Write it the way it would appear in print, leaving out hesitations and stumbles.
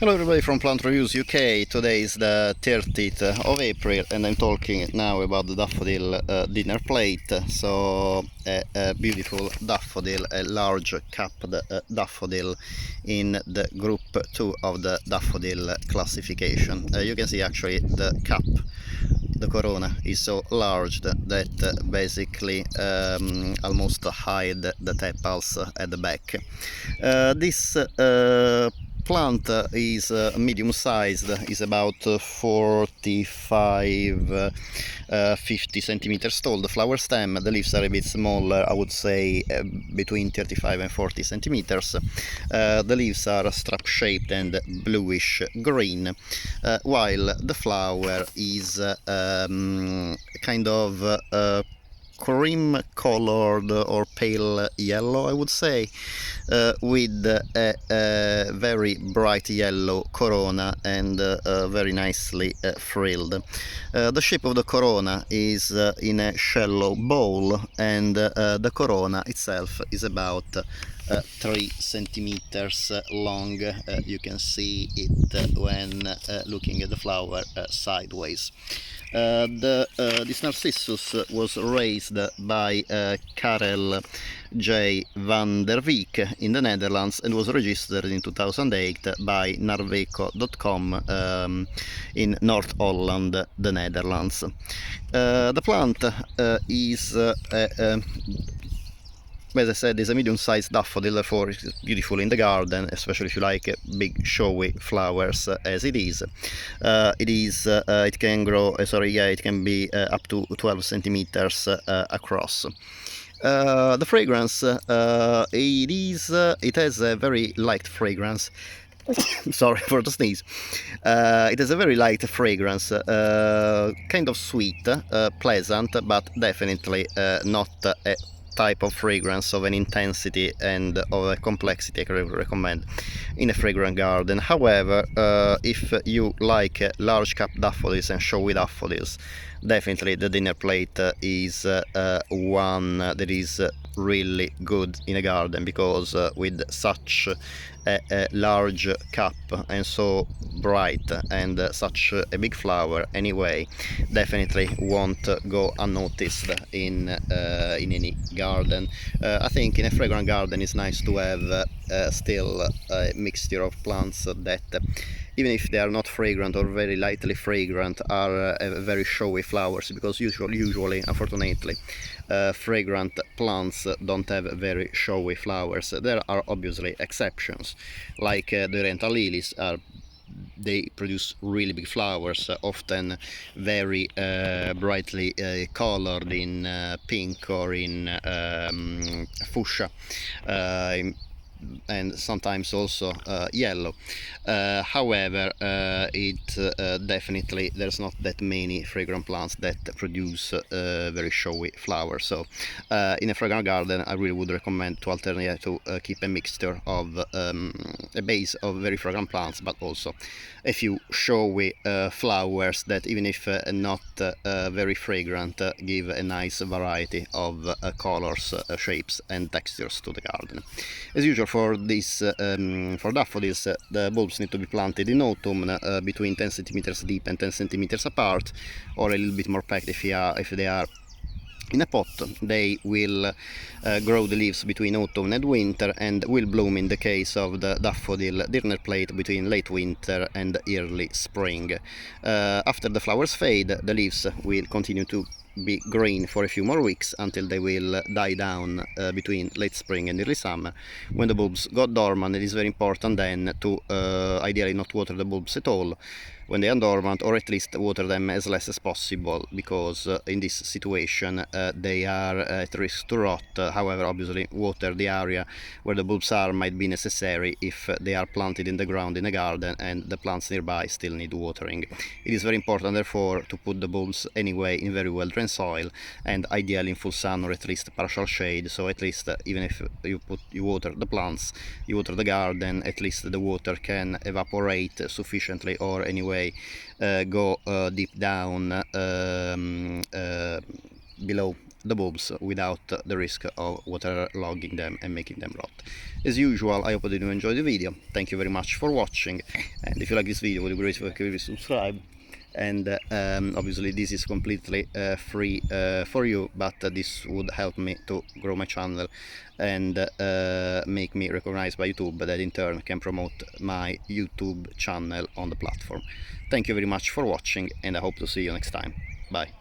Hello everybody from Plant Reviews UK. Today is the 30th of April and I'm talking now about the Daffodil dinner plate. So a beautiful daffodil, a large capped daffodil in the group 2 of the daffodil classification. You can see actually the cap, the corona is so large that basically almost hide the tepals at the back. This plant is medium sized, is about 45 50 centimeters tall. The flower stem, the leaves are a bit smaller, I would say between 35 and 40 centimeters. The leaves are strap shaped and bluish green, while the flower is kind of cream colored or pale yellow, I would say, with a very bright yellow corona and very nicely frilled. The shape of the corona is in a shallow bowl, and the corona itself is about 3 centimeters long. You can see it when looking at the flower sideways. This Narcissus was raised by Karel J van der Veek in the Netherlands and was registered in 2008 by narveco.com in North Holland, the Netherlands. The plant is as I said, is a medium-sized daffodil, therefore it's beautiful in the garden, especially if you like big showy flowers as it is. It can grow, it can be up to 12 centimeters across. The fragrance, it has a very light fragrance. Sorry for the sneeze. It has a very light fragrance, kind of sweet, pleasant, but definitely not a type of fragrance of an intensity and of a complexity I could recommend in a fragrant garden. However, if you like large cap daffodils and showy daffodils, definitely the dinner plate is one that is really good in a garden, because with such a large cap and so bright and such a big flower anyway, definitely won't go unnoticed in any garden. I think in a fragrant garden it's nice to have still a mixture of plants that, even if they are not fragrant or very lightly fragrant, are very showy flowers, because usually unfortunately fragrant plants don't have very showy flowers. There are obviously exceptions, like the oriental lilies. They produce really big flowers, often very brightly colored in pink or in fuchsia, and sometimes also yellow. However, definitely there's not that many fragrant plants that produce very showy flowers. So in a fragrant garden I really would recommend to alternate to keep a mixture of a base of very fragrant plants, but also a few showy flowers that, even if not very fragrant, give a nice variety of colors, shapes and textures to the garden. As usual, for daffodils, the bulbs need to be planted in autumn, between 10 centimeters deep and 10 centimeters apart, or a little bit more packed if they are in a pot. They will grow the leaves between autumn and winter, and will bloom in the case of the daffodil dinner plate between late winter and early spring. After the flowers fade, the leaves will continue to be green for a few more weeks until they will die down between late spring and early summer. When the bulbs go dormant, it is very important then to ideally not water the bulbs at all when they are dormant, or at least water them as less as possible, because in this situation they are at risk to rot. However, obviously water the area where the bulbs are might be necessary if they are planted in the ground in a garden and the plants nearby still need watering. It is very important therefore to put the bulbs anyway in very well drained soil, and ideally in full sun or at least partial shade, so at least even if you water the plants, you water the garden, at least the water can evaporate sufficiently, or anyway go deep down below the bulbs without the risk of waterlogging them and making them rot. As usual, I hope that you enjoyed the video. Thank you very much for watching, and if you like this video, it would be great if you could subscribe. And obviously this is completely free for you, but this would help me to grow my channel and make me recognized by YouTube, that in turn can promote my YouTube channel on the platform. Thank you very much for watching, and I hope to see you next time. Bye.